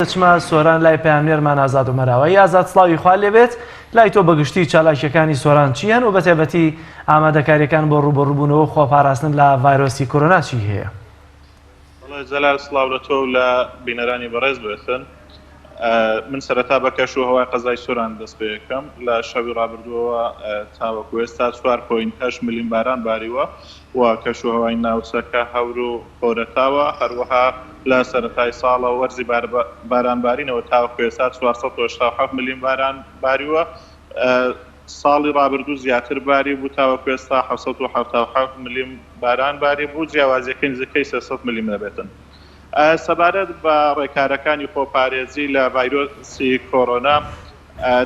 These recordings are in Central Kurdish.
چما سۆران لای پەیامنێرمان ئازاد ئۆمەراوەیی ئازاد سڵاوی خوا لێبێت لای تۆ بەگشتی چالاکیەکانی سۆران چیان و بەتایبەتی ئامادەکاریەکان بۆ ڕوبەڕووبوونەوە خۆپاراستن لە ڤایرۆسی کۆرۆنا چی هەیە؟ زەلال سڵاو لە تۆ و لە بینەرانی بەڕێز بێتن. من سەرەتا بە کەش و هەوای قەزای سۆران دەست پێ یەکەم لە شەوی ڕابردووەوە تاوەکو ئێستا 4.8 ملیم باران باریوە و کەش و هەوای ناوچەکە هەور و خۆرەتاوە، هەروەها لە سەرەتای ساڵە وەرزی بارانبارینەوە تاوەکو ئێستا 487 ملیم باران باریوە. ساڵی ڕابردوو زیاتر باری بوو، تاوەکو ئێستا 777 ملیم باران باری بوو، جیاوازیەکەی نزیکەی 300 ملیم دەبێتن. سەبارەت بە ڕێکارەکانی خۆپارێزی لە ڤایرۆسی کۆرۆنا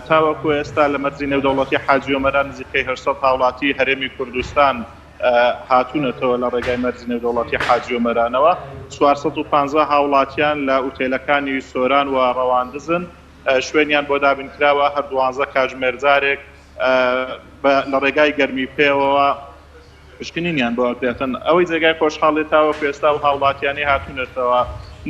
تاوەکو ئێستا لە مەرجی نێودەوڵەتی حاجی ئۆمەرا نزیکەی 800 هاوڵاتی هەرێمی کوردستان هاتوونەتەوە لە ڕێگای مەرجی نێودەوڵەتی حاجی ئۆمەرانەوە. 450 هاوڵاتیان لە ئوتێلەکانی سۆران و ڕەواندزن، شوێنیان بۆ دابینکراوە هەر 12 کاتژمێر جارێک لە ڕێگای گەرمی پێوەوە پشكنینیان بۆ ئەکرێتن. ئەوەی جێگای خۆشحاڵی تاوەکو ئێستا و هاوڵاتیانی هاتوونەتەوە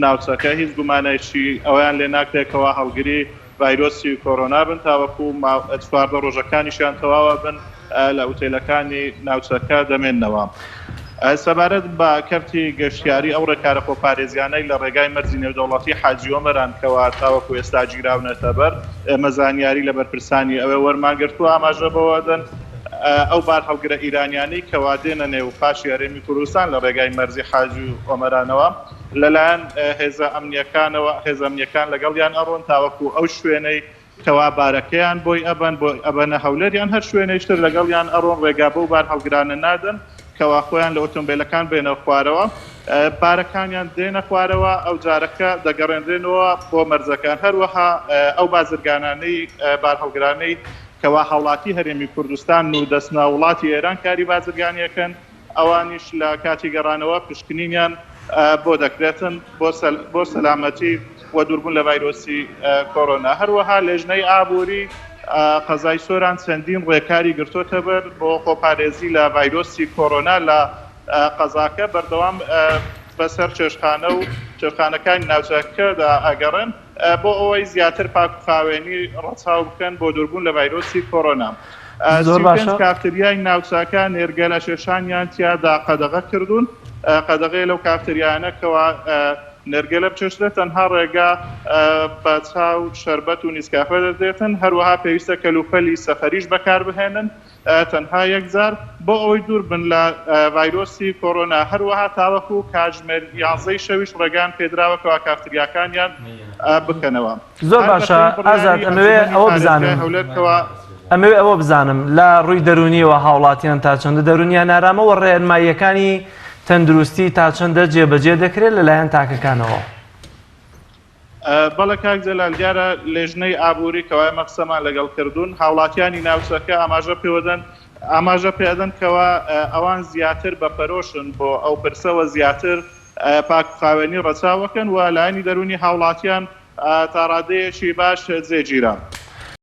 ناوچەکە هیچ گومانێکی ئەویان لێ ناکرێتەوە هەڵگری ڤایرۆسی کۆرۆنا بن، تاوەکو 14 ڕۆژەکانیشیان تەواوە بن لە ئوتێلەکانی ناوچەکە دەمێننەوە. سەبارەت بە کەرتی گەشتیاری ئەو ڕێکارە خۆپارێزیانەی لە ڕێگای مەرجی نێودەوڵەتی حاجی ئۆمەران کەوا تاوەکو ئێستا گیراونەتە بەر، ئێمە زانیاری لە بەرپرسانی ئەوێ وەرمانگرتووە ئاماژە بەوە دەن ئەو بار هەڵگرە ئیرانیانەی کەوا دێنە نێو پاشی هەرێمی کوردستان لە ڕێگای مەرجی حاجی ئۆمەرانەوە لەلایەن هێزە ئەمنیەکان لەگەڵیان ئەڕۆن تاوەکو ئەو شوێنەی کەوا بارەکەیان بۆی ئەبەنە هەولەریان هەر شوێنەیشتر لەگەڵیان ئەڕۆن ڕێگا بەو بار هەڵگرانە نادەن کەوا خۆیان لە ئۆتۆمبیلەکان بێنە خوارەوە، بارەکانیان دێنە خوارەوە، ئەو جارەکە دەگەڕێنرێنەوە بۆ مەرجەکان. هەروەها ئەو بازرگانانەی بار هەڵگرانەی کەوا هاوڵاتی هەرێمی کوردستان و دەستنا وڵاتی ئێران کاری بازرگانیەکەن، ئەوانیش لە کاتی گەڕانەوە پشكنینیان بۆ دەکرێتن بۆ سەلامەتی و دووربوون لە ڤایرۆسی کۆرۆنا. هەروەها لێژنەی ئابووری قەزای سۆران چەندین ڕێکاری گرتوۆتە بەر بۆ خۆپارێزی لە ڤایرۆسی کۆرۆنا لە قەزاکە بەردەوام بەسەر چێشخانە و چێشخانەکانی ناوچەکەدا ئەگەڕێن بۆ ئەوەی زیاتر پاکخاوێنی ڕەچاو بکەن بۆ دووربوون لە ڤایرۆسی کۆرۆنا. کافتریای ناوچەکە نێرگە لە شێشانیان تیادا قەدەغە کردوون، قەدەغەی لەو کافتریانەکەوە نێرگە لە بچێشترێت تەنها ڕێگا بە چاو شەربەت و نیسکافە دەدێتن، هەروەها پێویستە کەلوپەلی سەفەریش بەکاربهێنن تەنها یەکجار بۆ ئەوەی دوور بن لە ڤایرۆسی کۆرۆنا. هەروەها تاوەکو کاتژمێر 11 شەویش ڕێگان پێدراوەکەوە کافتریاکانیان بکەنەوە. زۆر باشە ئازاد، ئەمەوێ ئەوە بزانم لە ڕووی دەرونیەوە هاوڵاتیان تا چەندە دەرونیان ئارامەوە ڕێنماییەکانی تەندروستی تا چەندە جێبەجێ دەکرێت لەلایەن تاکەکانەوە؟ بەڵێ کاک جەلال، دیارە لێژنەی ئابووری کەوای مەقسەمان لەگەڵ کردوون هاوڵاتیانی ناوچەکە ئاماژە پێدەن کەوا ئەوان زیاتر بەپەرۆشن بۆ ئەو پرسەوە زیاتر پاکخاوێنی ڕەچاوەکەن و لایەنی دەرونی هاوڵاتیان تا ڕادەیەکی باش جێگیران.